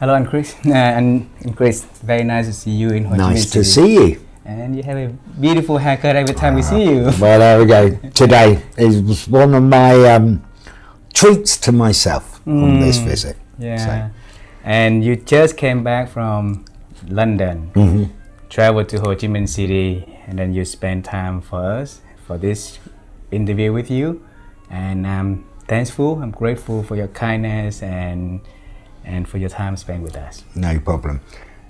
Hello, and Chris. And Chris, very nice to see you in Ho Chi Minh Nice City. to see you. And you have a beautiful haircut every time we see you. Well, there we go. Today is one of my treats to myself on this visit. Yeah. So. And you just came back from London, traveled to Ho Chi Minh City, and then you spent time for us for this interview with you. And I'm thankful, I'm grateful for your kindness and for your time spent with us. No problem.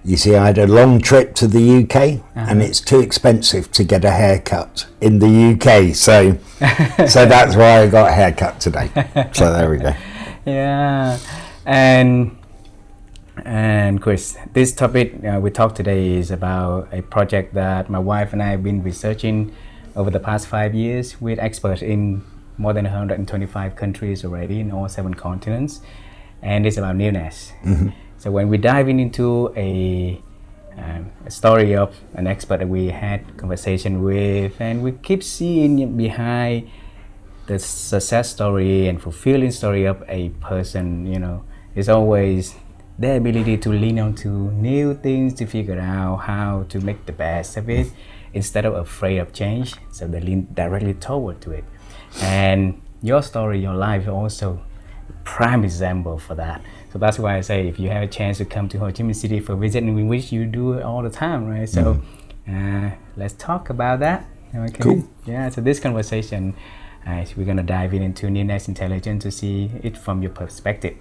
You see, I had a long trip to the UK, and it's too expensive to get a haircut in the UK, so that's why I got a haircut today. So there we go. Yeah, and Chris, this topic we talked today is about a project that my wife and I have been researching over the past 5 years with experts in more than 125 countries already in all 7 continents, and it's about newness. So when we dive into a story of an expert that we had conversation with, and we keep seeing behind the success story and fulfilling story of a person, you know, it's always their ability to lean on to new things, to figure out how to make the best of it instead of afraid of change. So they lean directly toward to it. And your story, your life also prime example for that. So that's why I say if you have a chance to come to Ho Chi Minh City for a visit, and we wish you do it all the time, right? So let's talk about that. Okay. Cool. Yeah, so this conversation, we're gonna dive into newness intelligence to see it from your perspective.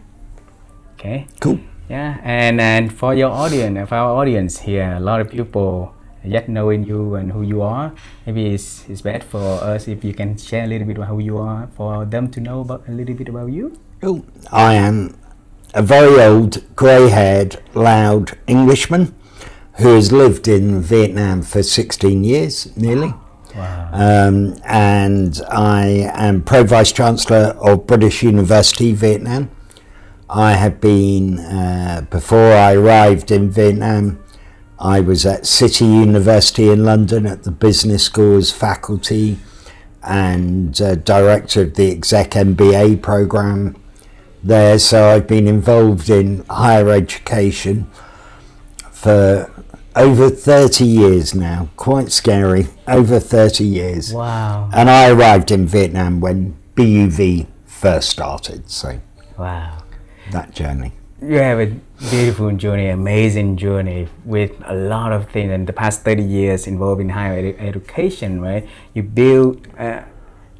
Okay. Cool. Yeah, and for your audience, for our audience here, a lot of people yet knowing you and who you are. Maybe it's best for us if you can share a little bit about who you are, for them to know about a little bit about you. Well, I am a very old, grey-haired, loud Englishman who has lived in Vietnam for 16 years, nearly. Wow. And I am Pro Vice Chancellor of British University, Vietnam. I have been, before I arrived in Vietnam, I was at City University in London at the Business School as faculty and director of the Exec MBA program there. So I've been involved in higher education for over 30 years now. Quite scary, over 30 years. Wow. And I arrived in Vietnam when BUV first started, so Wow. that journey. You have a beautiful journey, amazing journey with a lot of things in the past 30 years involved in higher education, right? You built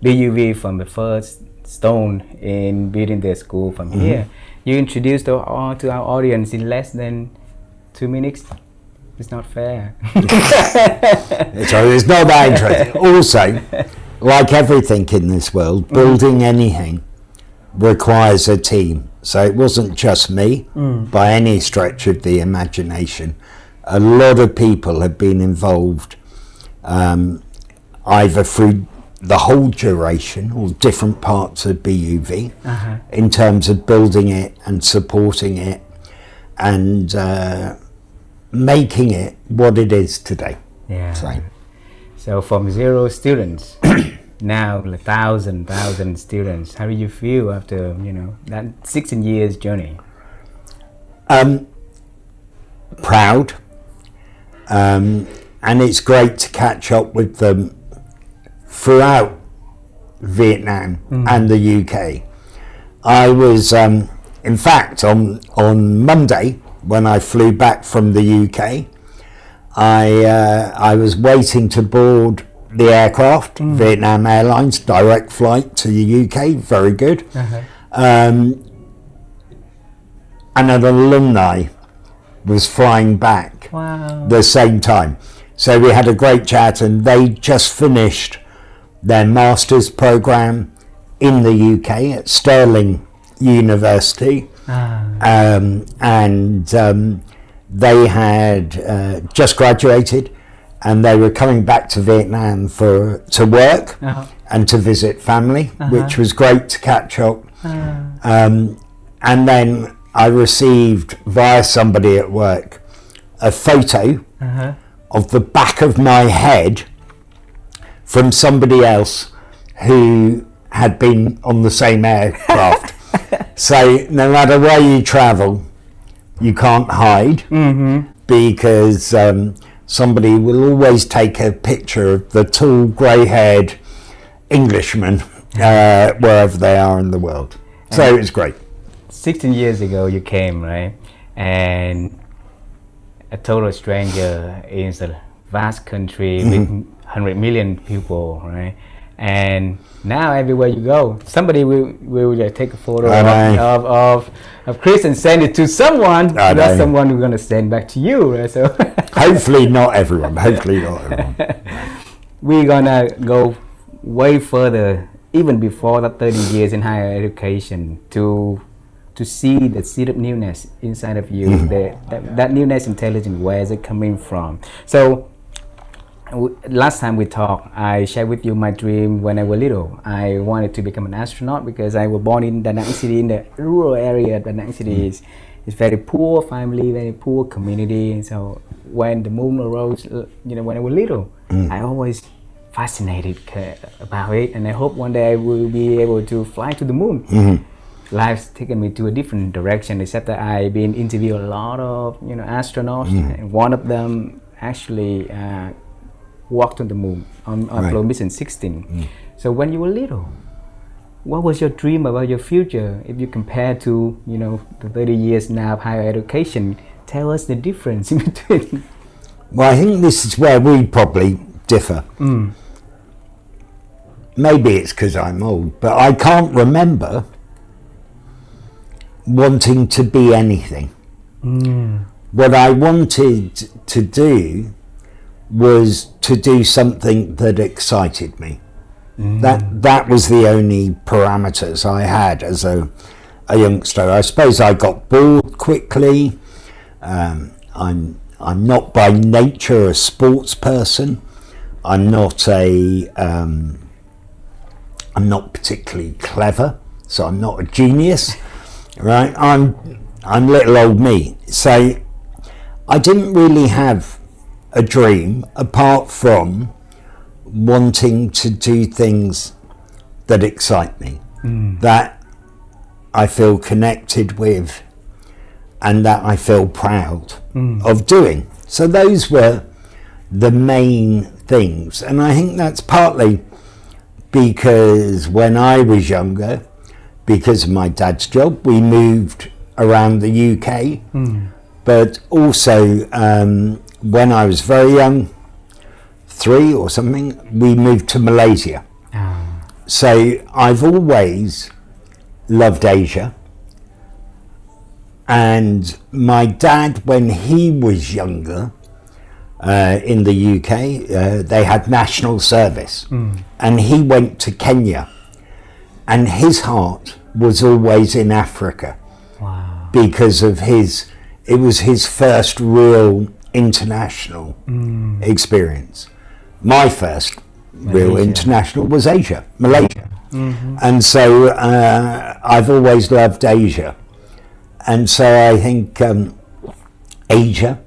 BUV from the first stone in building the school from here. You introduced to our audience in less than 2 minutes. It's not fair. So it's not that interesting. Also, like everything in this world, building anything requires a team. So it wasn't just me by any stretch of the imagination. A lot of people have been involved either through the whole duration or different parts of BUV in terms of building it and supporting it and making it what it is today. Yeah. So So from 0 students, now 1,000 students. How do you feel after, you know, that 16 years journey? Proud, and it's great to catch up with them throughout Vietnam and the UK. I was, in fact, on Monday when I flew back from the UK, I was waiting to board the aircraft, Vietnam Airlines, direct flight to the UK, very good. And an alumni was flying back the same time. So we had a great chat, and they just finished their master's program in the UK at Stirling University. And they had just graduated, and they were coming back to Vietnam to work and to visit family, which was great to catch up. And then I received via somebody at work a photo of the back of my head from somebody else who had been on the same aircraft. So no matter where you travel, you can't hide, because somebody will always take a picture of the tall, grey-haired Englishman wherever they are in the world. So it's great. 16 years ago you came, right? And a total stranger in a vast country with 100 million people, right? And now everywhere you go, somebody will take a photo of Chris and send it to someone. That someone we're gonna send back to you, right? So hopefully not everyone. Hopefully not everyone. We're gonna go way further, even before that 30 years in higher education, to see the seed of newness inside of you. That newness intelligence, where is it coming from? So last time we talked, I shared with you my dream when I was little. I wanted to become an astronaut because I was born in Da Nang City, in the rural area. Da Nang City is very poor family, very poor community. And so when the moon arose, when I was little, I always fascinated about it, and I hope one day I will be able to fly to the moon. Life's taken me to a different direction, except that I've been interviewing a lot of astronauts, and one of them actually walked on the moon on Apollo mission 16. So when you were little, what was your dream about your future? If you compare to the 30 years now of higher education, tell us the difference in between. Well, I think this is where we probably differ. Maybe it's because I'm old, but I can't remember wanting to be anything. What I wanted to do was to do something that excited me. That was the only parameters I had as a youngster. I suppose I got bored quickly. I'm not by nature a sports person. I'm not particularly clever, so I'm not a genius, right? I'm little old me. So I didn't really have a dream apart from wanting to do things that excite me, that I feel connected with, and that I feel proud of doing. So those were the main things, and I think that's partly because when I was younger, because of my dad's job, we moved around the UK, but also when I was very young, 3 or something, we moved to Malaysia. So I've always loved Asia, and my dad, when he was younger, in the UK, they had national service, and he went to Kenya, and his heart was always in Africa. Because of it was his first real international experience. My first real international was Malaysia. And so I've always loved Asia, and so I think Asia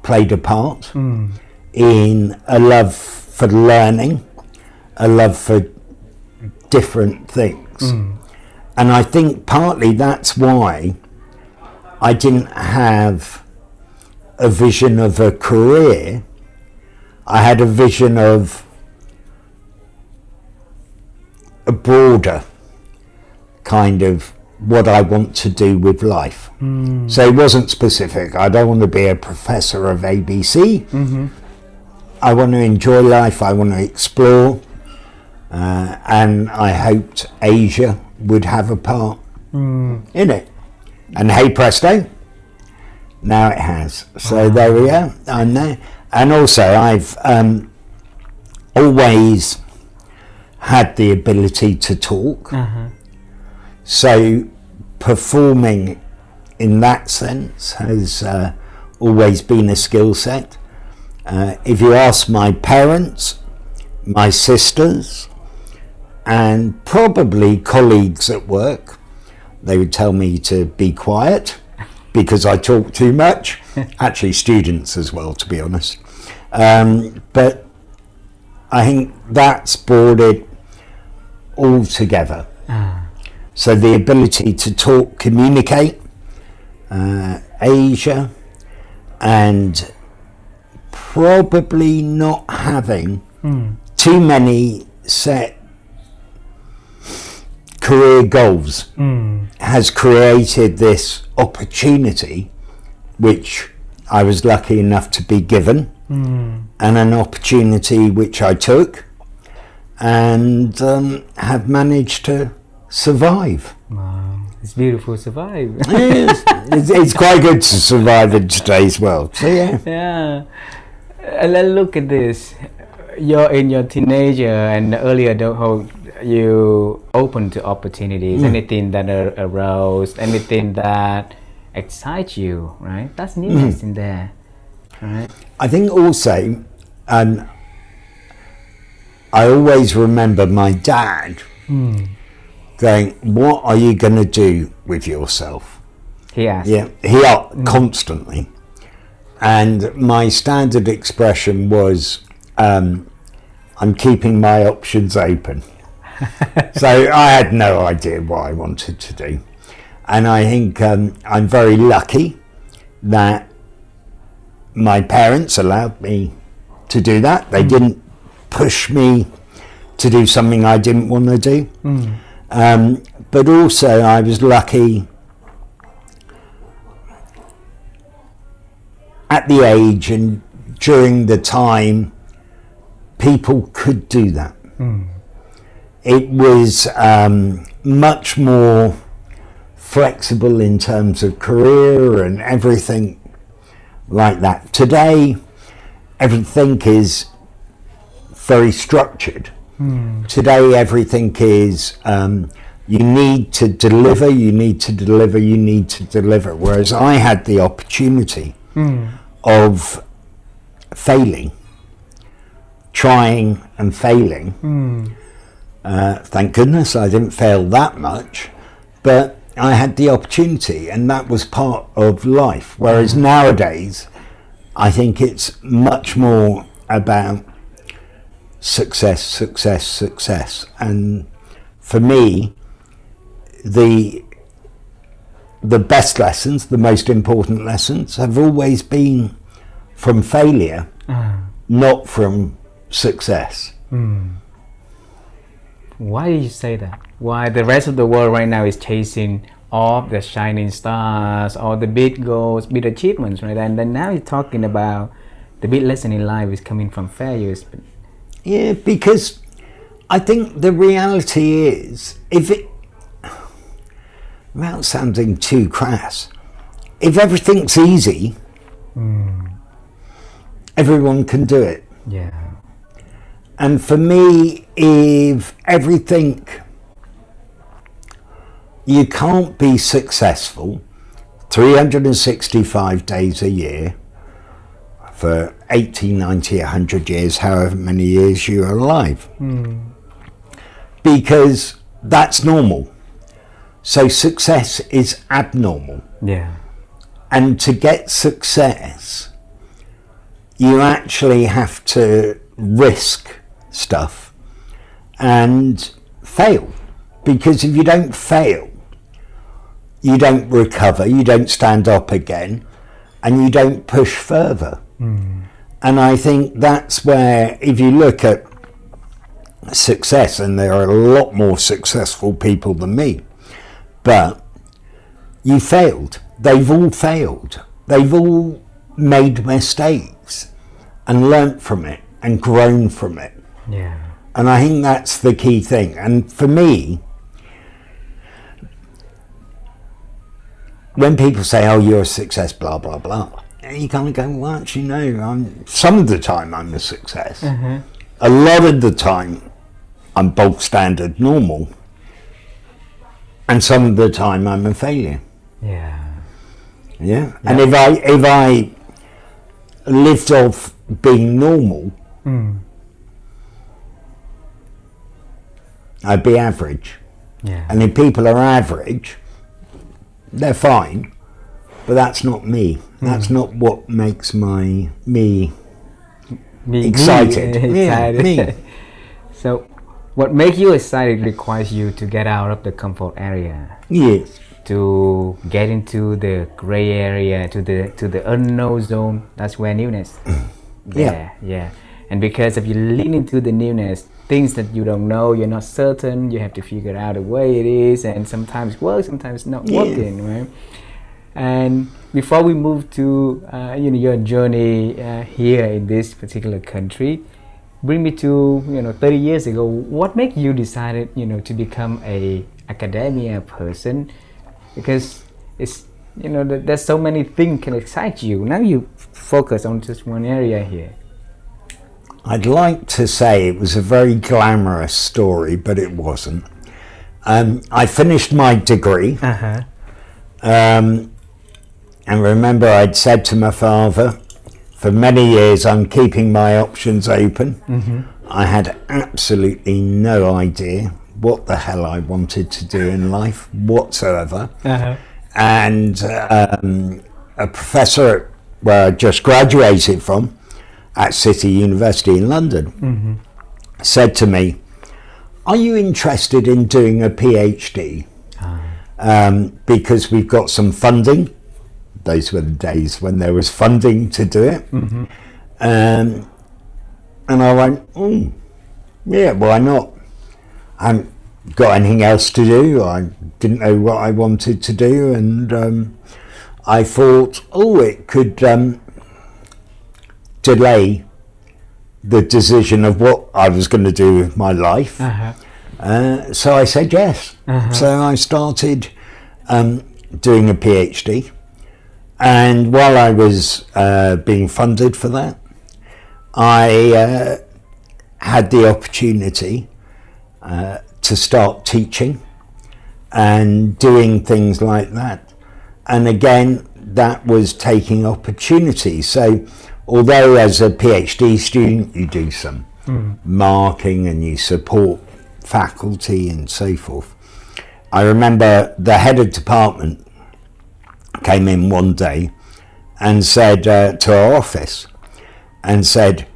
played a part in a love for learning, a love for different things. And I think partly that's why I didn't have a vision of a career. I had a vision of a broader kind of what I want to do with life. So it wasn't specific. I don't want to be a professor of ABC. I want to enjoy life. I want to explore. And I hoped Asia would have a part in it. And hey presto, now it has. So there we are. I'm there. And also I've always had the ability to talk. So performing in that sense has always been a skill set. If you ask my parents, my sisters, and probably colleagues at work, they would tell me to be quiet because I talk too much. Actually students as well, to be honest. But I think that's brought it all together. So the ability to talk, communicate, Asia, and probably not having too many set career goals has created this opportunity, which I was lucky enough to be given, and an opportunity which I took, and have managed to survive. Wow, it's beautiful to survive. Yes, it's quite good to survive in today's world. So yeah. Yeah. And then look at this. You're in your teenager and early adulthood. You open to opportunities. Anything that arose, anything that excites you, right? That's newness in there, right? I think also, I always remember my dad going, "What are you going to do with yourself?" He asked. Yeah, constantly. And my standard expression was, "I'm keeping my options open." So I had no idea what I wanted to do. And I think I'm very lucky that my parents allowed me to do that. They didn't push me to do something I didn't want to do. But also I was lucky at the age and during the time people could do that. It was much more flexible in terms of career and everything like that. Today, everything is very structured. Today, everything is you need to deliver, you need to deliver, you need to deliver. Whereas I had the opportunity of failing, trying and failing. Thank goodness I didn't fail that much, but I had the opportunity, and that was part of life. Whereas nowadays, I think it's much more about success, success, success. And for me, the best lessons, the most important lessons, have always been from failure, not from success. Why do you say that? Why the rest of the world right now is chasing all the shining stars, all the big goals, big achievements, right? And then now you're talking about the big lesson in life is coming from failures. Yeah, because I think the reality is, without sounding too crass, if everything's easy, everyone can do it. Yeah. And for me, if everything, you can't be successful 365 days a year for 80, 90, 100 years, however many years you're alive. Because that's normal. So success is abnormal. Yeah. And to get success, you actually have to risk stuff and fail. Because if you don't fail, you don't recover, you don't stand up again, and you don't push further. And I think that's where, if you look at success, and there are a lot more successful people than me, but you failed. They've all failed. They've all made mistakes and learnt from it and grown from it. Yeah. And I think that's the key thing. And for me, when people say, "Oh, you're a success," blah blah blah, you kind of go, "Well, actually, no. Some of the time I'm a success. A lot of the time I'm bog standard normal, and some of the time I'm a failure." Yeah. Yeah. And if I lived off being normal, I'd be average. Yeah. And if people are average, they're fine, but that's not me. That's not what makes me excited. Yeah, me. So what makes you excited requires you to get out of the comfort area. Yes. to get into the gray area, to the unknown zone. That's where newness. Yeah. And because if you lean into the newness, things that you don't know, you're not certain, you have to figure out a way it is, and sometimes works, sometimes not working, right? And before we move to your journey here in this particular country, bring me to 30 years ago. What made you decided to become a academia person? Because it's there's so many things can excite you. Now you focus on just one area here. I'd like to say it was a very glamorous story, but it wasn't. I finished my degree. And remember, I'd said to my father, for many years, I'm keeping my options open. I had absolutely no idea what the hell I wanted to do in life whatsoever. And a professor where I just graduated from at City University in London said to me, "Are you interested in doing a PhD? Because we've got some funding." Those were the days when there was funding to do it. And I went, "Oh, yeah, why not? I haven't got anything else to do. I didn't know what I wanted to do." And I thought, it could delay the decision of what I was going to do with my life. So I said yes. So I started doing a PhD. And while I was being funded for that, I had the opportunity to start teaching and doing things like that. And again, that was taking opportunity. So although as a PhD student you do some marking and you support faculty and so forth, I remember the head of department came in one day and said to our office and said,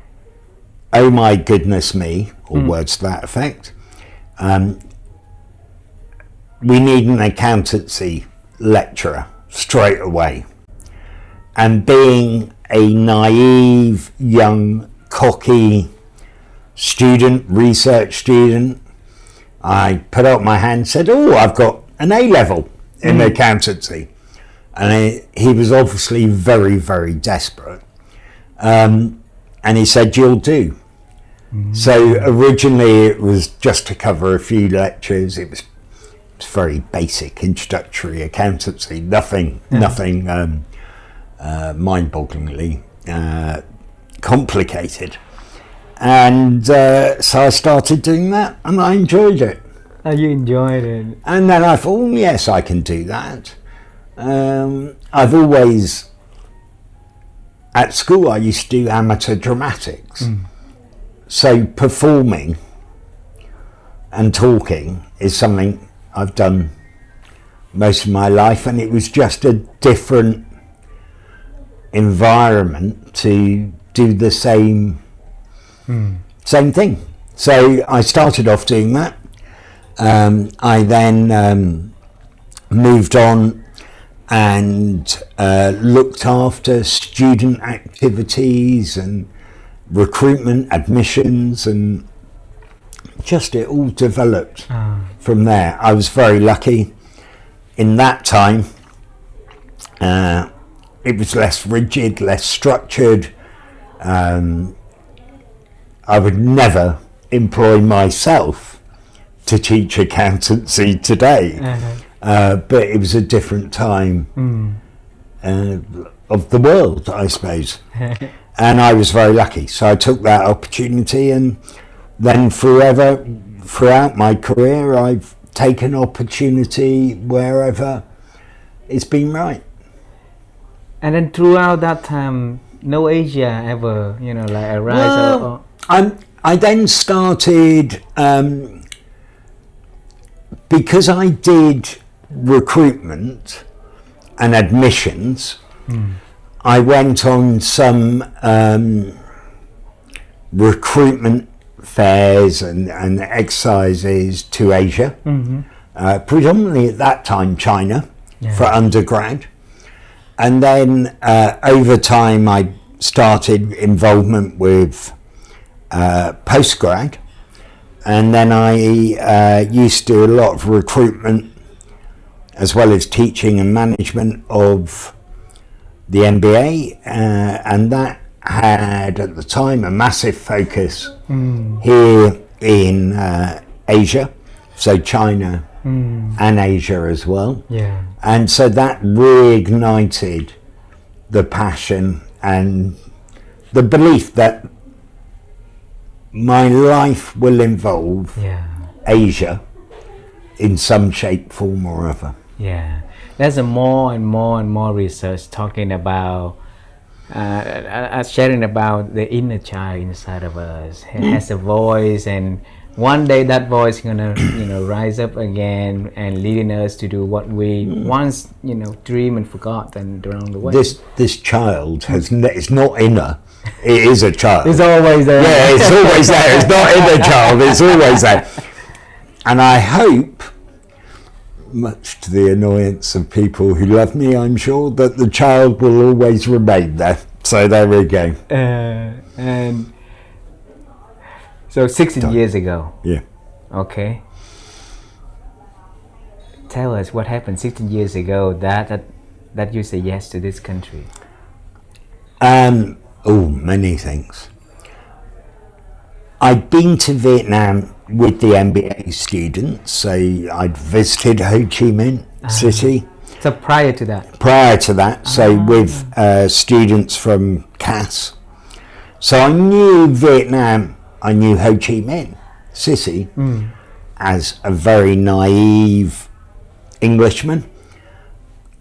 "Oh my goodness me," or words to that effect, "we need an accountancy lecturer straight away." And being a naive, young, cocky student, research student, I put up my hand and said, "I've got an A-level in accountancy." And he was obviously very, very desperate. And he said, "You'll do." So originally it was just to cover a few lectures. It was very basic introductory accountancy, nothing mind-bogglingly complicated. And so I started doing that and I enjoyed it. You enjoyed it. And then I thought, yes, I can do that. I've always, at school I used to do amateur dramatics. So performing and talking is something I've done most of my life, and it was just a different environment to do the same thing. So I started off doing that. I then moved on and looked after student activities and recruitment, admissions, and just it all developed from there. I was very lucky in that time. It was less rigid, less structured. I would never employ myself to teach accountancy today. But it was a different time of the world, I suppose. And I was very lucky. So I took that opportunity, and then throughout my career, I've taken opportunity wherever it's been right. And then throughout that time, no Asia ever, like a rise? Well, I then started, because I did recruitment and admissions, I went on some recruitment fairs and exercises to Asia, predominantly at that time China, for undergrad. And then over time I started involvement with postgrad. And then I used to do a lot of recruitment as well as teaching and management of the MBA, and that had at the time a massive focus here in Asia, so China and Asia as well. Yeah. And so that reignited the passion and the belief that my life will involve Asia in some shape, form or other. Yeah, there's a more and more research talking about sharing about the inner child inside of us. It has a voice, and one day that voice is gonna rise up again and leading us to do what we once dream and forgot and along the way. This child it's not inner. It is a child. It's always there. Yeah, it's always there. It's not inner child. It's always there. And I hope, much to the annoyance of people who love me, I'm sure, that the child will always remain there. So there we go. And so 16 years ago. Yeah. Okay. Tell us what happened 16 years ago that you say yes to this country. Many things. I'd been to Vietnam with the MBA students, so I'd visited Ho Chi Minh City. So prior to that? So with students from CAS. So I knew Vietnam, I knew Ho Chi Minh City as a very naive Englishman.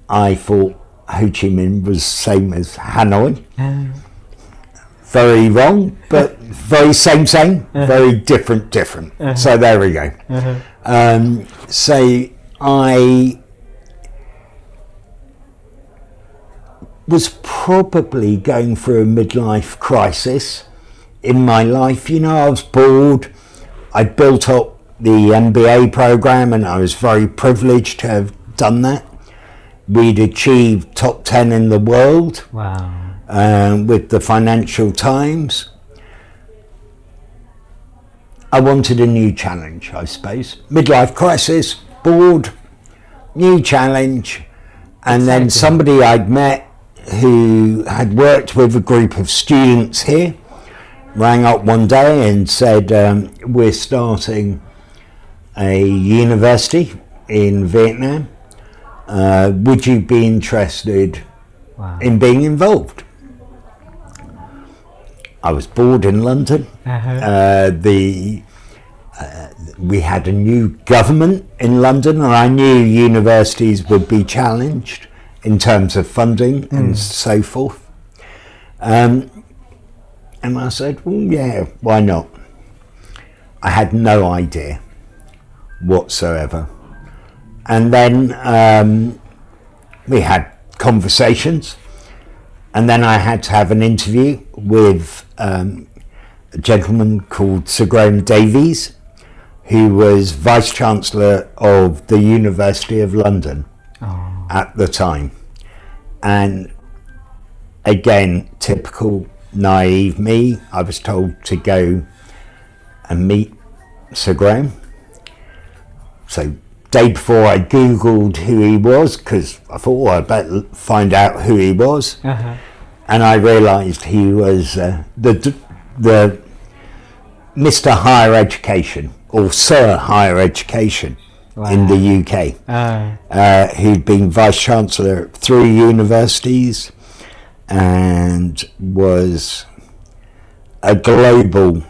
I thought Ho Chi Minh was same as Hanoi. Very wrong, but very same, very different. So there we go. So I was probably going through a midlife crisis in my life. I was bored. I built up the MBA program and I was very privileged to have done that. We'd achieved top 10 in the world. Wow. With the Financial Times. I wanted a new challenge, I suppose. Midlife crisis, bored, new challenge. And then somebody I'd met who had worked with a group of students here rang up one day and said, we're starting a university in Vietnam. Would you be interested in being involved? I was bored in London. We had a new government in London, and I knew universities would be challenged in terms of funding and so forth. And I said, well, yeah, why not? I had no idea whatsoever. And then we had conversations. And then I had to have an interview with a gentleman called Sir Graham Davies, who was Vice Chancellor of the University of London at the time. And again, typical naive me, I was told to go and meet Sir Graham. So day before I Googled who he was, because I thought, well, I better find out who he was. And I realised he was the Mr. Higher Education, or Sir Higher Education in the UK. Who'd been Vice Chancellor at 3 universities and was a global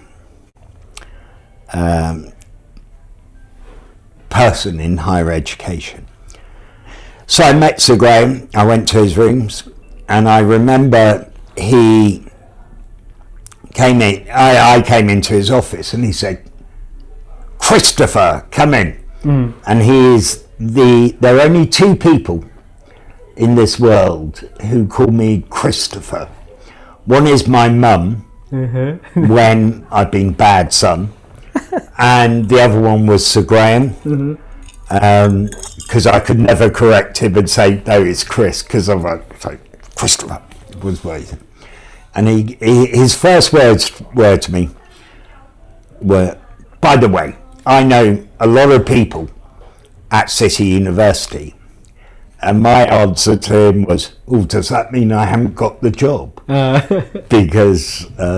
person in higher education. So I met Sir Graham, I went to his rooms, and I remember he came in, I came into his office and he said, "Christopher, come in." And there are only 2 people in this world who call me Christopher. One is my mum, when I've been bad son, and the other one was Sir Graham, because I could never correct him and say, no, it's Chris, because I'm like, Christopher was waiting. And his first words were to me were, by the way, I know a lot of people at City University, and my answer to him was, oh, does that mean I haven't got the job? Because I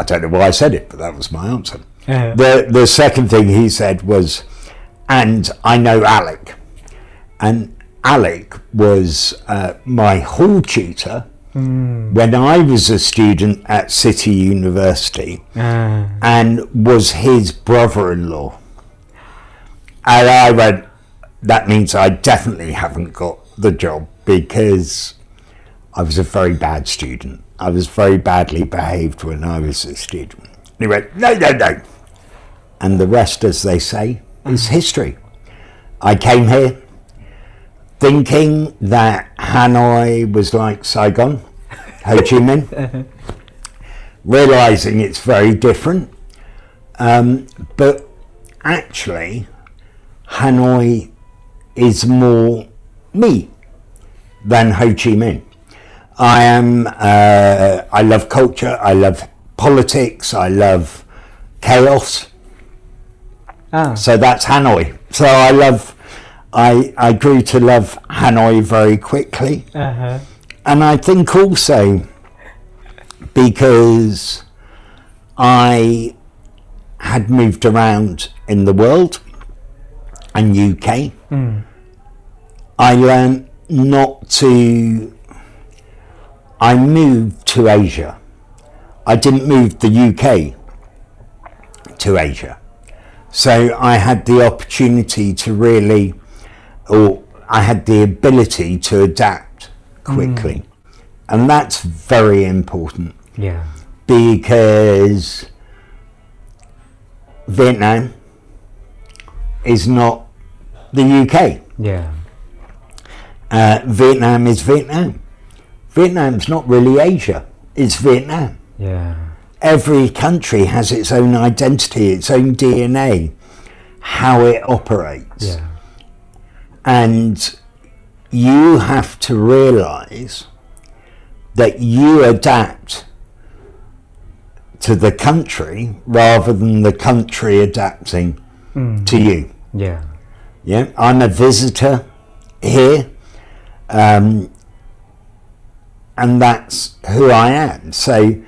don't know why I said it, but that was my answer. The second thing he said was, and I know Alec. And Alec was my hall tutor when I was a student at City University, and was his brother-in-law. And I went, that means I definitely haven't got the job, because I was a very bad student. I was very badly behaved when I was a student. And he went, no. And the rest, as they say, is history. I came here thinking that Hanoi was like Saigon, Ho Chi Minh, realising it's very different. But actually, Hanoi is more me than Ho Chi Minh. I love culture, I love politics, I love chaos. So that's Hanoi. So I grew to love Hanoi very quickly. And I think also because I had moved around in the world and UK, I learned I moved to Asia. I didn't move the UK to Asia. So I had the opportunity to I had the ability to adapt quickly. And that's very important. Yeah. Because Vietnam is not the UK. Yeah. Vietnam is Vietnam. Vietnam's not really Asia, it's Vietnam. Yeah. Every country has its own identity, its own DNA, how it operates. Yeah. And you have to realise that you adapt to the country rather than the country adapting to you. Yeah. Yeah, I'm a visitor here, and that's who I am. So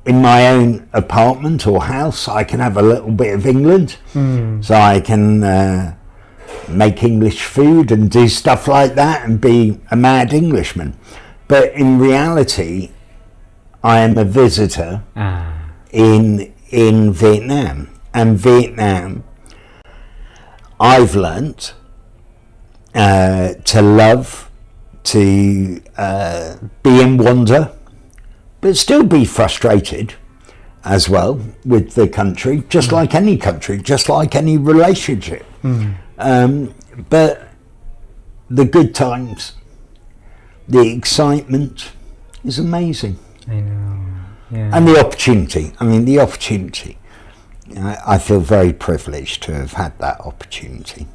in my own apartment or house, I can have a little bit of England, so I can make English food and do stuff like that and be a mad Englishman. But in reality, I am a visitor in Vietnam. And Vietnam, I've learnt to love, to be in wonder, but still be frustrated as well with the country, just like any country, just like any relationship. But the good times, the excitement is amazing. I know. Yeah. And the opportunity. I feel very privileged to have had that opportunity.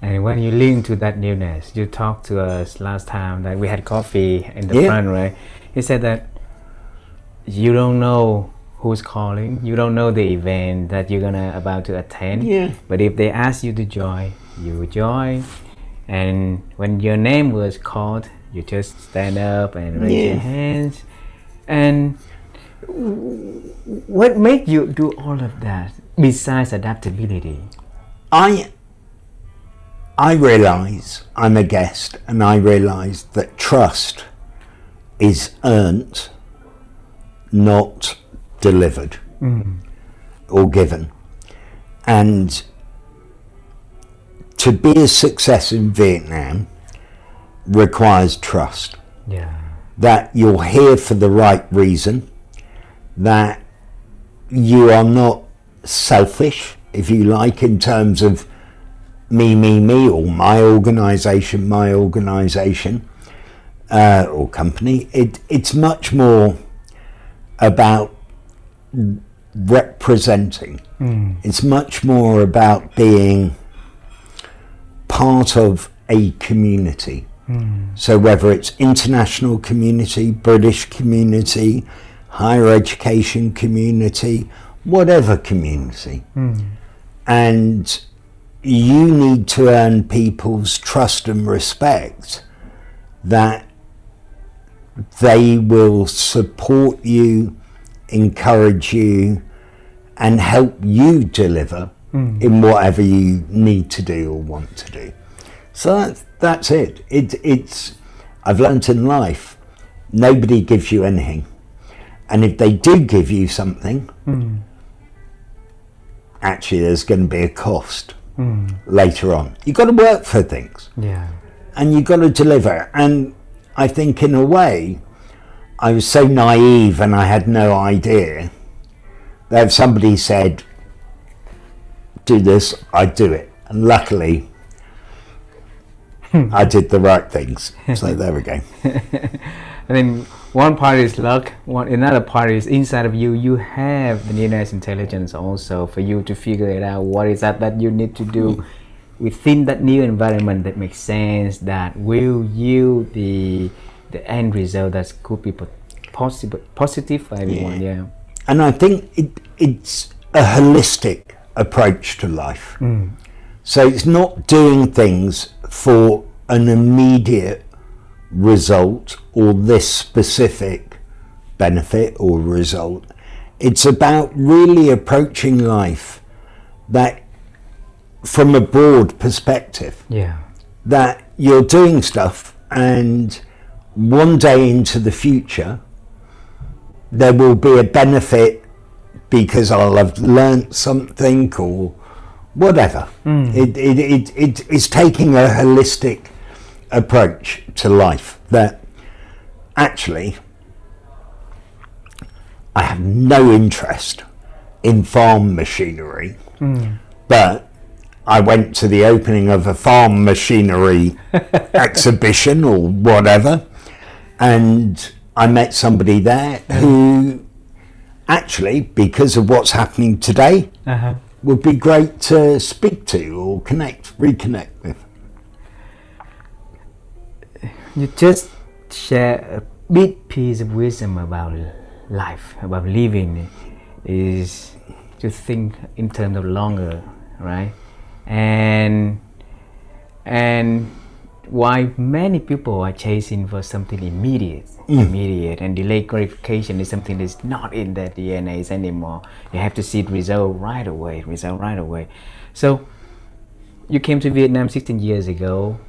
And when you link to that newness, you talked to us last time that we had coffee in the front, right? You said that you don't know who's calling, you don't know the event that you're about to attend. Yeah. But if they ask you to join, you join. And when your name was called, you just stand up and raise your hands. And what made you do all of that besides adaptability? I realise I'm a guest, and I realise that trust is earned, not delivered or given. And to be a success in Vietnam requires trust. Yeah. That you're here for the right reason, that you are not selfish, if you like, in terms of me, or my organisation, or company. It's much more about representing. It's much more about being part of a community. So whether it's international community, British community, higher education community, whatever community. And you need to earn people's trust and respect that they will support you, encourage you, and help you deliver in whatever you need to do or want to do. So that's it. It's I've learnt in life, nobody gives you anything. And if they do give you something, actually there's going to be a cost later on. You've got to work for things. Yeah. And you've got to deliver. And I think in a way, I was so naive and I had no idea that if somebody said, do this, I'd do it. And luckily, I did the right things. So there we go. I mean, one part is luck, another part is inside of you. You have the newness intelligence also for you to figure it out. What is that you need to do within that new environment that makes sense, that will yield the end result that could be positive for everyone. Yeah. And I think it's a holistic approach to life. So it's not doing things for an immediate result or this specific benefit or result. It's about really approaching life that from a broad perspective. Yeah. That you're doing stuff and one day into the future there will be a benefit because I'll have learnt something or whatever. It's taking a holistic approach to life that actually I have no interest in farm machinery, but I went to the opening of a farm machinery exhibition or whatever, and I met somebody there who actually, because of what's happening today, would be great to speak to or reconnect with. You just share a big piece of wisdom about life, about living, is to think in terms of longer, right? And why many people are chasing for something immediate, and delayed gratification is something that's not in their DNAs anymore. You have to see the result right away. So you came to Vietnam 16 years ago,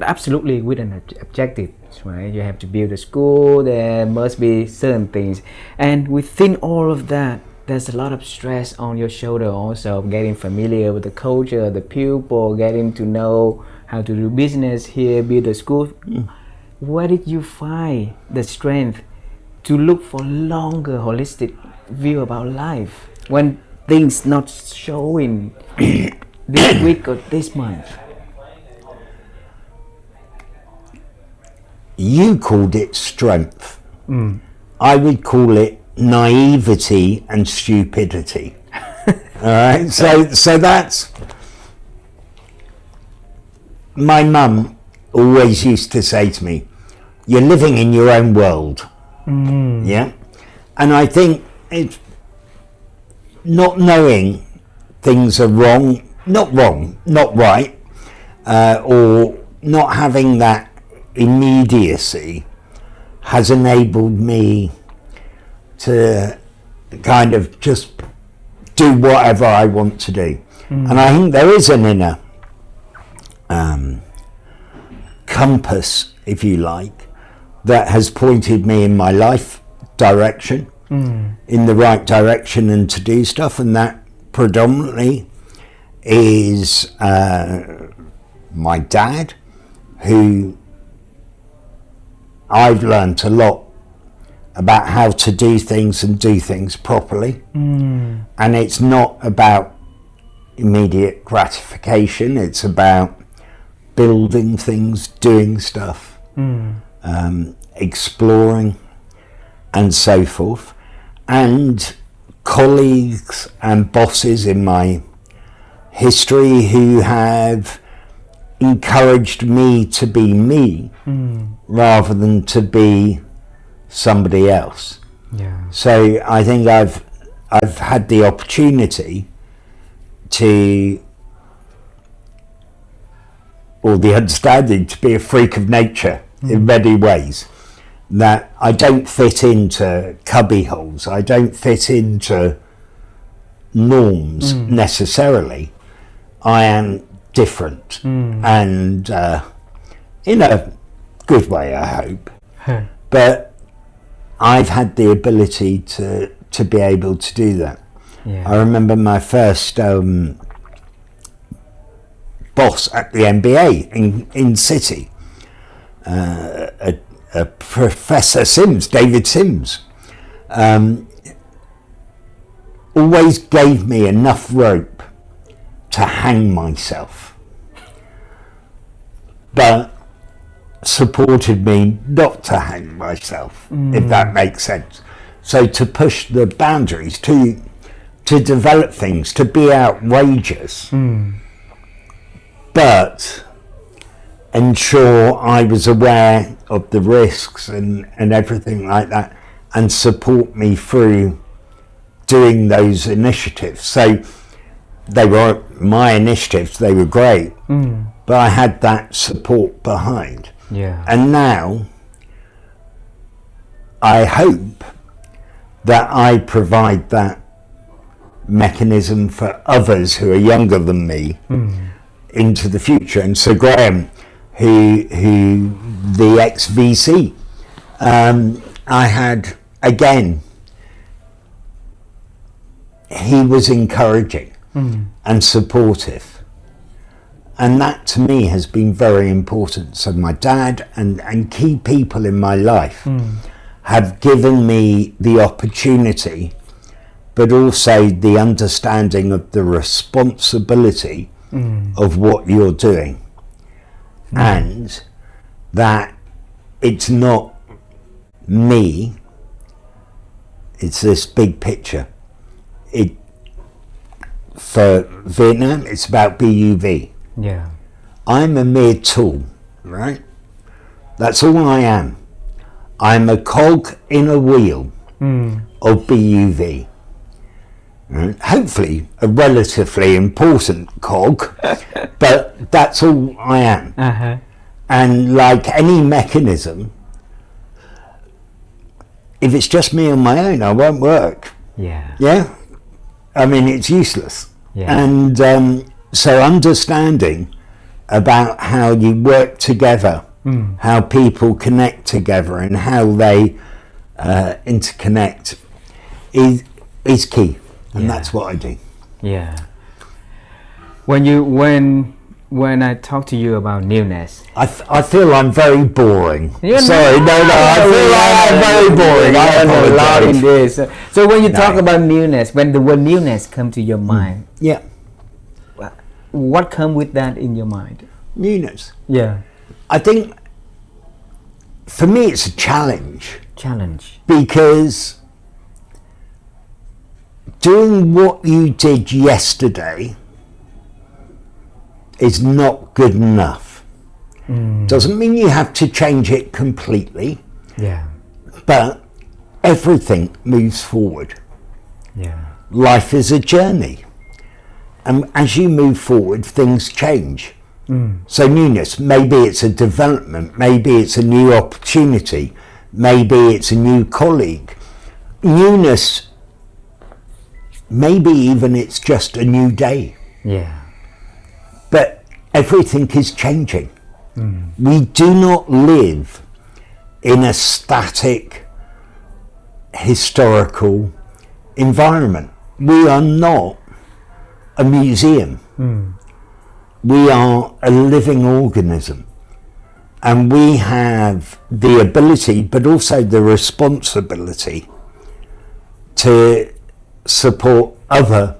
absolutely with an objective, right? You have to build a school, there must be certain things, and within all of that there's a lot of stress on your shoulder also, getting familiar with the culture, the people, getting to know how to do business here, build a school. Where did you find the strength to look for longer holistic view about life when things not showing this week or this month? You called it strength. I would call it naivety and stupidity. All right, so that's, my mum always used to say to me, you're living in your own world. Yeah, and I think it's not knowing things are not right, or not having that immediacy has enabled me to kind of just do whatever I want to do. And I think there is an inner compass, if you like, that has pointed me in my life direction, in the right direction, and to do stuff, and that predominantly is my dad, who I've learnt a lot about how to do things and do things properly. And it's not about immediate gratification, it's about building things, doing stuff, exploring and so forth. And colleagues and bosses in my history who have encouraged me to be me rather than to be somebody else. Yeah. So I think I've had the opportunity to, or the understanding to be a freak of nature in many ways, that I don't fit into cubby holes, I don't fit into norms necessarily. I am different, and in a good way, I hope. But I've had the ability to be able to do that. Yeah. I remember my first boss at the MBA in City, a Professor Sims, David Sims, always gave me enough rope to hang myself, but supported me not to hang myself, if that makes sense. So to push the boundaries, to develop things, to be outrageous, but ensure I was aware of the risks and everything like that, and support me through doing those initiatives. So they were my initiatives, they were great, but I had that support behind. Yeah. And now I hope that I provide that mechanism for others who are younger than me into the future. And so Graham, who the ex-VC, I had, again, he was encouraging and supportive. And that to me has been very important. So my dad and key people in my life have given me the opportunity, but also the understanding of the responsibility of what you're doing. And that it's not me, it's this big picture. For Vietnam, it's about BUV. Yeah. I'm a mere tool, right? That's all I am. I'm a cog in a wheel of BUV. Right? Hopefully a relatively important cog, but that's all I am. And like any mechanism, if it's just me on my own, I won't work. Yeah. Yeah? I mean, it's useless. Yeah. And so understanding about how you work together, how people connect together and how they interconnect is key. And that's what I do. Yeah. When I talk to you about newness, I feel I'm very boring. You're Sorry, not. no, I feel like I'm very boring. I apologize. in this. So when you talk about newness, when the word newness come to your mind, Yeah, what come with that in your mind? newness. Yeah. I think for me it's a challenge. Challenge. Because doing what you did yesterday is not good enough. Doesn't mean you have to change it completely, Yeah. but everything moves forward. Yeah. Life is a journey, and as you move forward, things change. So newness, maybe it's a development, maybe it's a new opportunity, maybe it's a new colleague. Newness, maybe even it's just a new day. Yeah. But everything is changing. We do not live in a static historical environment. We are not a museum. We are a living organism, and we have the ability but also the responsibility to support other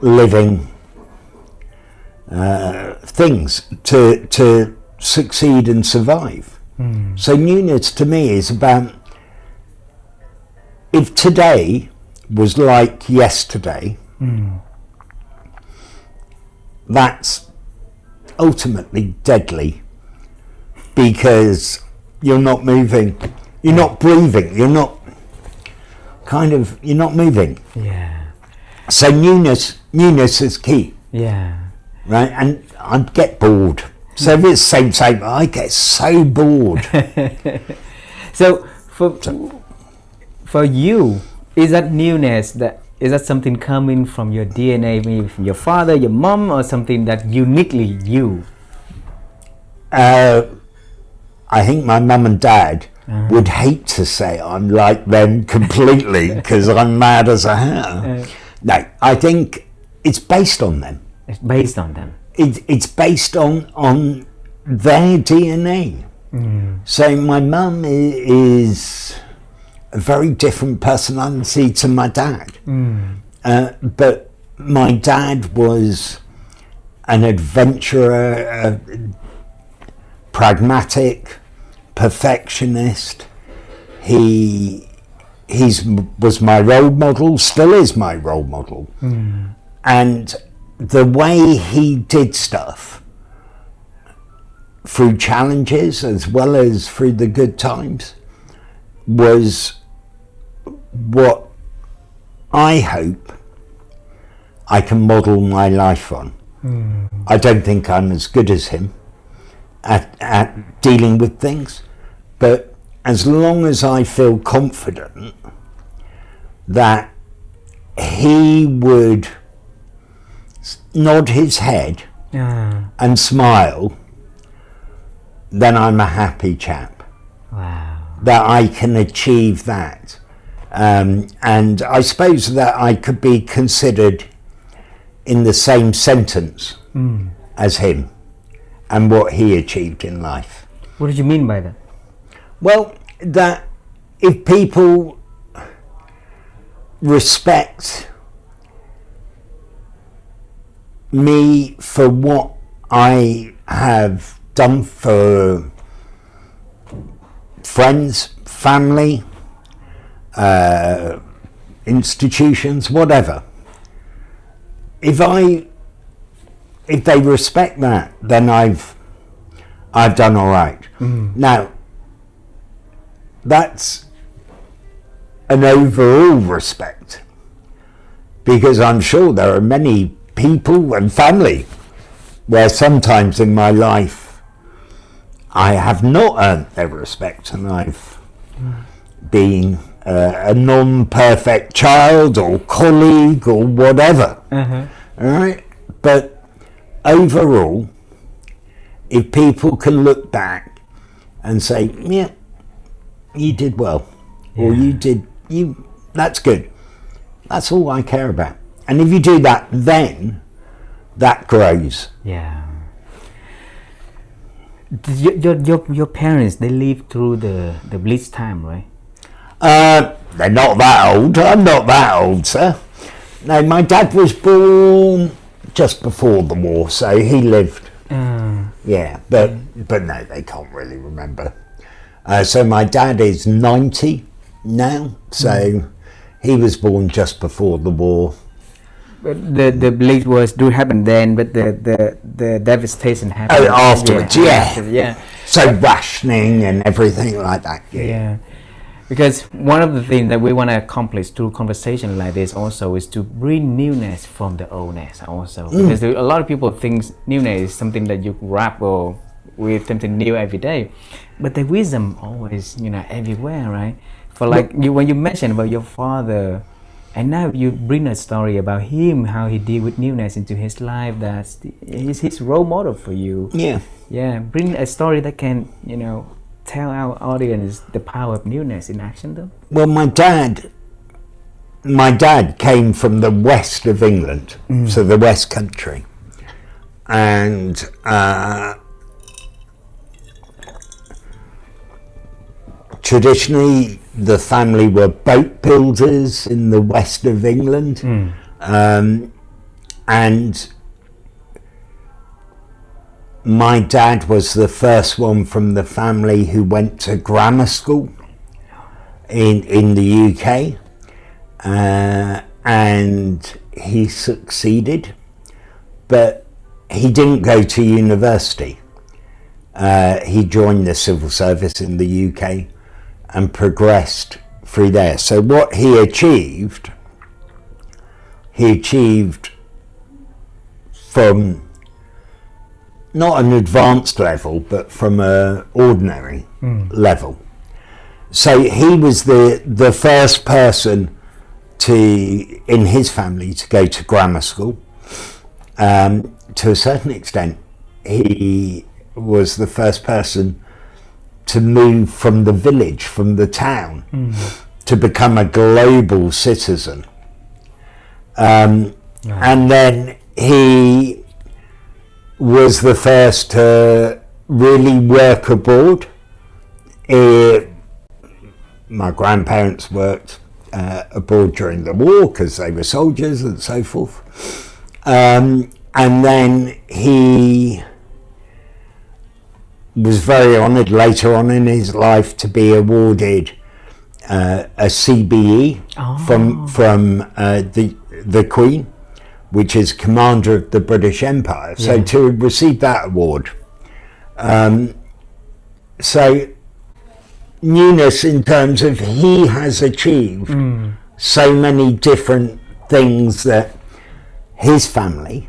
living things to succeed and survive. So newness to me is about, if today was like yesterday, that's ultimately deadly, because you're not moving, you're not breathing, you're not moving. Yeah. So newness is key. Yeah. Right, and I'd get bored. So if it's same, I get so bored. So for you, is that newness, is that something coming from your DNA, maybe from your father, your mom, or something that uniquely you? I think my mum and dad would hate to say I'm like them completely, because I'm mad as a hatter. No, I think it's based on them. It's based on them. It's based on their DNA. So my mum is a very different personality to my dad. But my dad was an adventurer, pragmatic, perfectionist. He was my role model, still is my role model. And the way he did stuff, through challenges as well as through the good times, was what I hope I can model my life on. I don't think I'm as good as him at dealing with things, but as long as I feel confident that he would nod his head and smile, then I'm a happy chap. Wow. That I can achieve that. And I suppose that I could be considered in the same sentence as him and what he achieved in life. What did you mean by that? Well, that if people respect me for what I have done for friends, family, institutions, whatever, if they respect that, then I've done all right. Now, that's an overall respect, because I'm sure there are many people and family where sometimes in my life I have not earned their respect, and I've been a non-perfect child or colleague or whatever. All right, but overall, if people can look back and say, yeah, you did well, or that's good, that's all I care about. And if you do that, then that grows. Yeah. Your parents, they lived through the Blitz time, right? They're not that old. I'm not that old, sir. No, my dad was born just before the war, so he lived. Yeah, but no, they can't really remember. So my dad is 90 now, so he was born just before the war. But the Blitz was do happen then, but the devastation happened Afterwards, yeah. So rationing and everything like that. Yeah. Because one of the things that we want to accomplish through conversation like this also is to bring newness from the oldness also. Because a lot of people think newness is something that you grapple with something new every day, but the wisdom always, everywhere, right? For like when you mentioned about your father, and now you bring a story about him, how he deal with newness into his life, that's his role model for you. Yeah, bring a story that can, tell our audience the power of newness in action though. Well, my dad came from the west of England, so the West Country, and traditionally the family were boat builders in the west of England, and my dad was the first one from the family who went to grammar school in the UK, and he succeeded, but he didn't go to university. He joined the civil service in the UK and progressed through there. So what he achieved from not an advanced level, but from an ordinary level. So he was the first person in his family to go to grammar school. To a certain extent, he was the first person to move from the village, from the town, to become a global citizen. And then he was the first to really work abroad. My grandparents worked abroad during the war because they were soldiers and so forth. And then he was very honoured later on in his life to be awarded a CBE from the Queen, which is Commander of the British Empire. So to receive that award, so Newness in terms of he has achieved so many different things that his family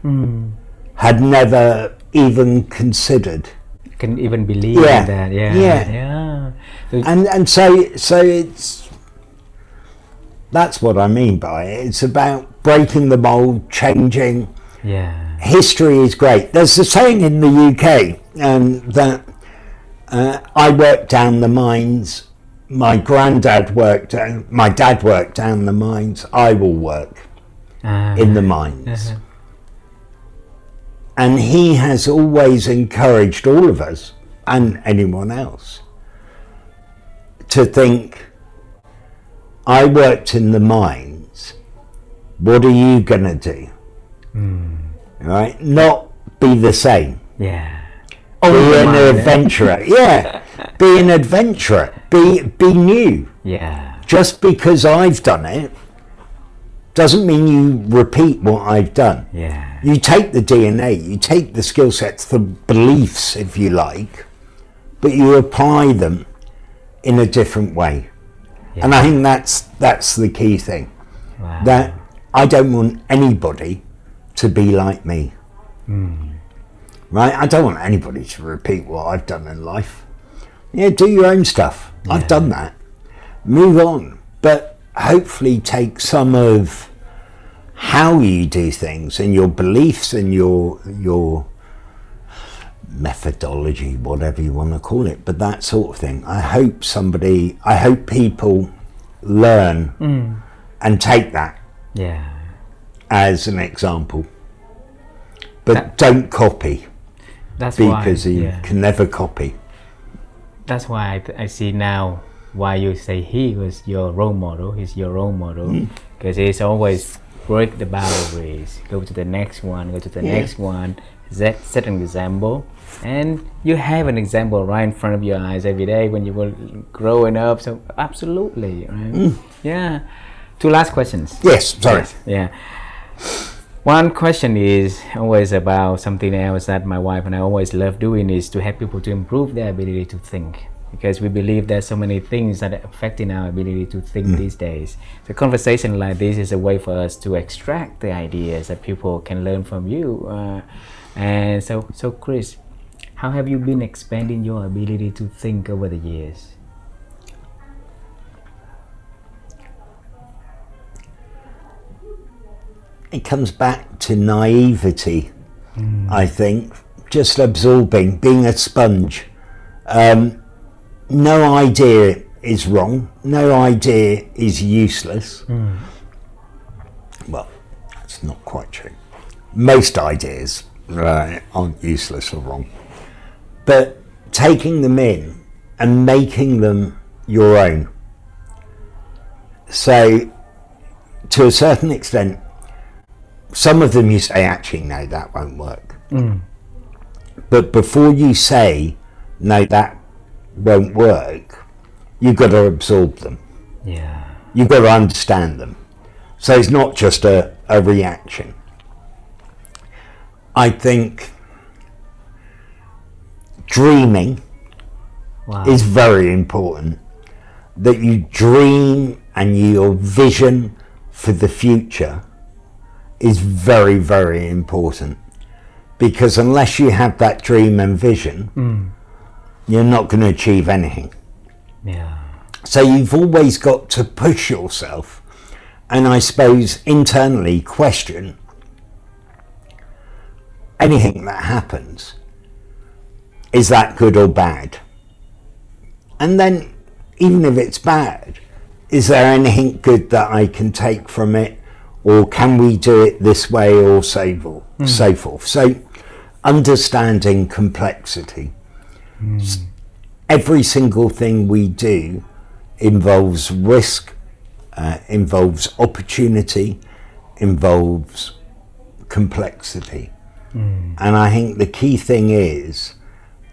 had never even considered. Can even believe in that. And so it's, that's what I mean by it. It's about breaking the mold, changing. History is great. There's a saying in the UK that I worked down the mines, my dad worked down the mines, I will work in the mines. And he has always encouraged all of us, and anyone else, to think, I worked in the mines, what are you going to do? Right? Not be the same. Be an adventurer. Be an adventurer. Be new. Just because I've done it doesn't mean you repeat what I've done. You take the DNA, you take the skill sets, the beliefs, if you like, but you apply them in a different way. And I think that's the key thing. That I don't want anybody to be like me. Right? I don't want anybody to repeat what I've done in life. Do your own stuff. I've done that. Move on. But hopefully take some of how you do things and your beliefs and your methodology, whatever you want to call it, but that sort of thing. I hope people learn and take that as an example. But don't copy. Because you can never copy. That's why I see now why you say he was your role model. He's your role model because he's always break the boundaries, go to the next one, next one, set an example, and you have an example right in front of your eyes every day when you were growing up. So absolutely, right? Two last questions. Sorry. One question is always about something else that my wife and I always love doing, is to help people to improve their ability to think, because we believe there's so many things that are affecting our ability to think these days. So conversation like this is a way for us to extract the ideas that people can learn from you. And so Chris, how have you been expanding your ability to think over the years? It comes back to naivety, I think. Just absorbing, being a sponge. No idea is wrong. No idea is useless. Well, that's not quite true. Most ideas aren't useless or wrong. But taking them in and making them your own. So, to a certain extent, some of them you say, actually, no, that won't work. But before you say, no, that won't work, you've got to absorb them. You've got to understand them. So it's not just a reaction. I think dreaming is very important. That you dream and your vision for the future is very, very important. Because unless you have that dream and vision, you're not going to achieve anything. Yeah. So you've always got to push yourself, and I suppose internally question anything that happens. Is that good or bad? And then, even if it's bad, is there anything good that I can take from it? Or can we do it this way, or so forth? So, understanding complexity. Every single thing we do involves risk, involves opportunity, involves complexity. And I think the key thing is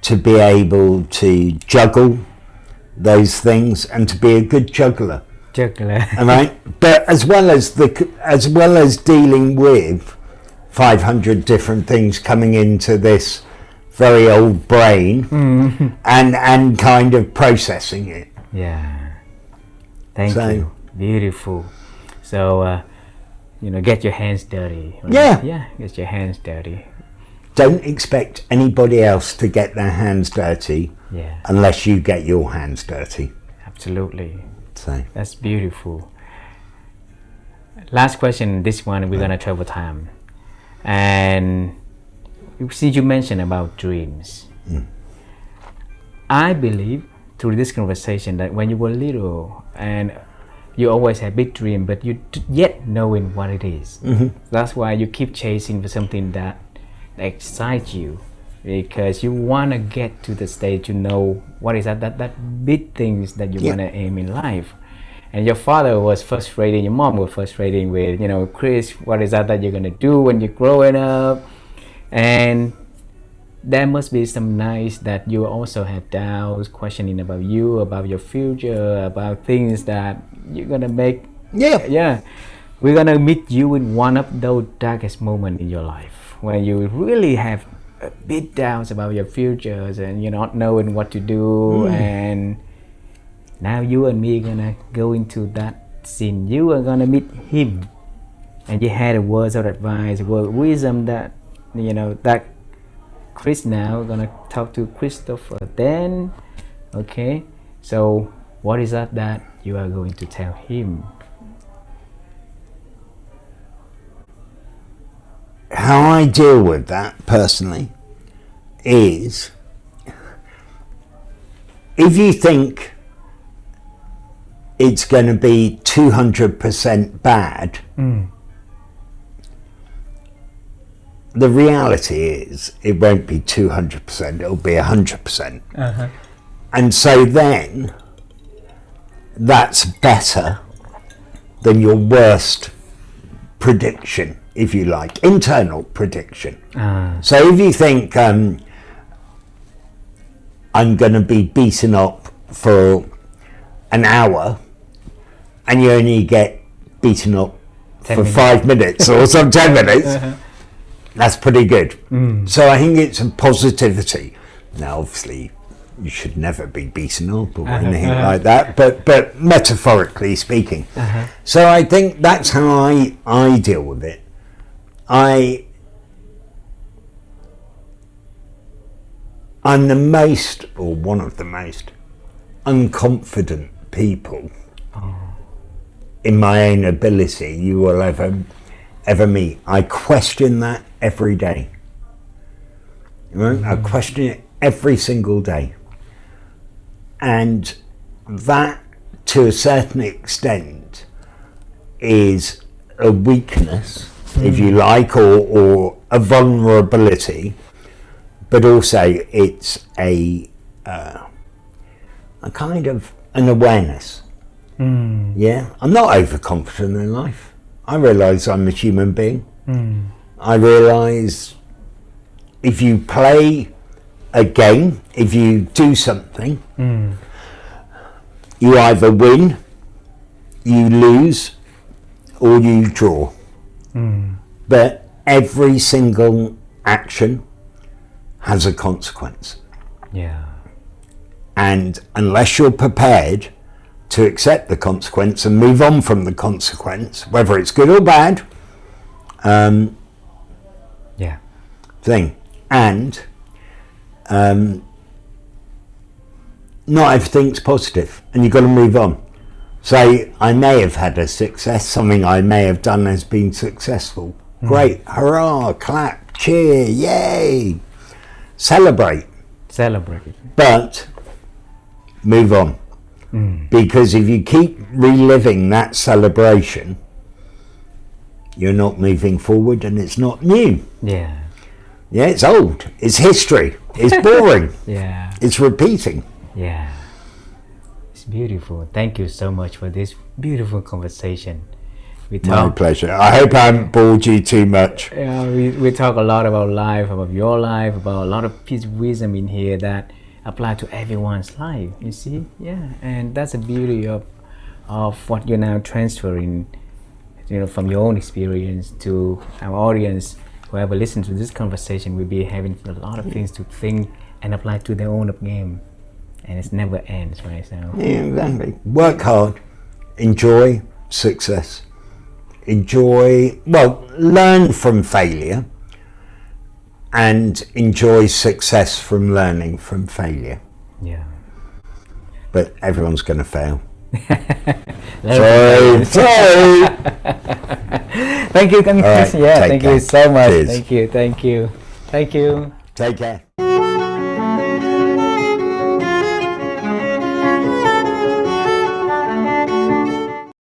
to be able to juggle those things and to be a good juggler. All right? But as well as dealing with 500 different things coming into this very old brain and kind of processing it. Yeah. Thank you. Beautiful. So, get your hands dirty. Yeah. Yeah, get your hands dirty. Don't expect anybody else to get their hands dirty unless you get your hands dirty. Absolutely. So that's beautiful. Last question, this one we're gonna travel time. And since you mentioned about dreams, I believe through this conversation that when you were little and you always had big dream, but you yet knowing what it is. That's why you keep chasing for something that excites you, because you want to get to the stage to know what is that big things that you want to aim in life. And your father was frustrating, your mom was frustrating with, Chris, what is that you're gonna do when you're growing up? And there must be some nights that you also have doubts, questioning about you, about your future, about things that you're gonna make. We're gonna meet you in one of those darkest moments in your life, when you really have big doubts about your futures and you're not knowing what to do. And now you and me are gonna go into that scene. You are gonna meet him, and you had a words of advice, word of wisdom that that Chris now gonna talk to Christopher then. Okay, so what is that you are going to tell him? How I deal with that personally is, if you think it's going to be 200% bad, the reality is it won't be 200%, it'll be 100%. And so then that's better than your worst prediction, if you like, internal prediction. So if you think I'm going to be beaten up for an hour and you only get beaten up for 5 minutes or some 10 minutes, that's pretty good. So I think it's a positivity. Now obviously you should never be beaten up or anything like that, but metaphorically speaking. So I think that's how I deal with it. I'm the most, or one of the most, unconfident people in my own ability you will ever meet. I question that every day. I question it every single day. And that, to a certain extent, is a weakness, if you like, or a vulnerability, but also it's a kind of an awareness. I'm not overconfident in life. I realise I'm a human being. I realise if you play a game, if you do something, you either win, you lose, or you draw. But every single action has a consequence. Yeah. And unless you're prepared to accept the consequence and move on from the consequence, whether it's good or bad, Yeah. thing. And not everything's positive, and you've got to move on. So I may have had a success, something I may have done has been successful. Great, hurrah, clap, cheer, yay, celebrate. But move on. Because if you keep reliving that celebration, you're not moving forward, and it's not new. Yeah. Yeah, it's old. It's history. It's boring. Yeah. It's repeating. Yeah. It's beautiful. Thank you so much for this beautiful conversation. My pleasure. I hope I haven't bored you too much. Yeah, we talk a lot about life, about your life, about a lot of piece of wisdom in here that apply to everyone's life. You see, yeah, and that's the beauty of what you're now transferring, from your own experience to our audience. Whoever listens to this conversation will be having a lot of things to think and apply to their own game, and it never ends, right? So yeah, exactly. Work hard, enjoy success. Learn from failure and enjoy success from learning from failure. Yeah. But everyone's going to fail. Sorry. Thank you, right, yeah, thank you so much. Cheers. Thank you. Take care.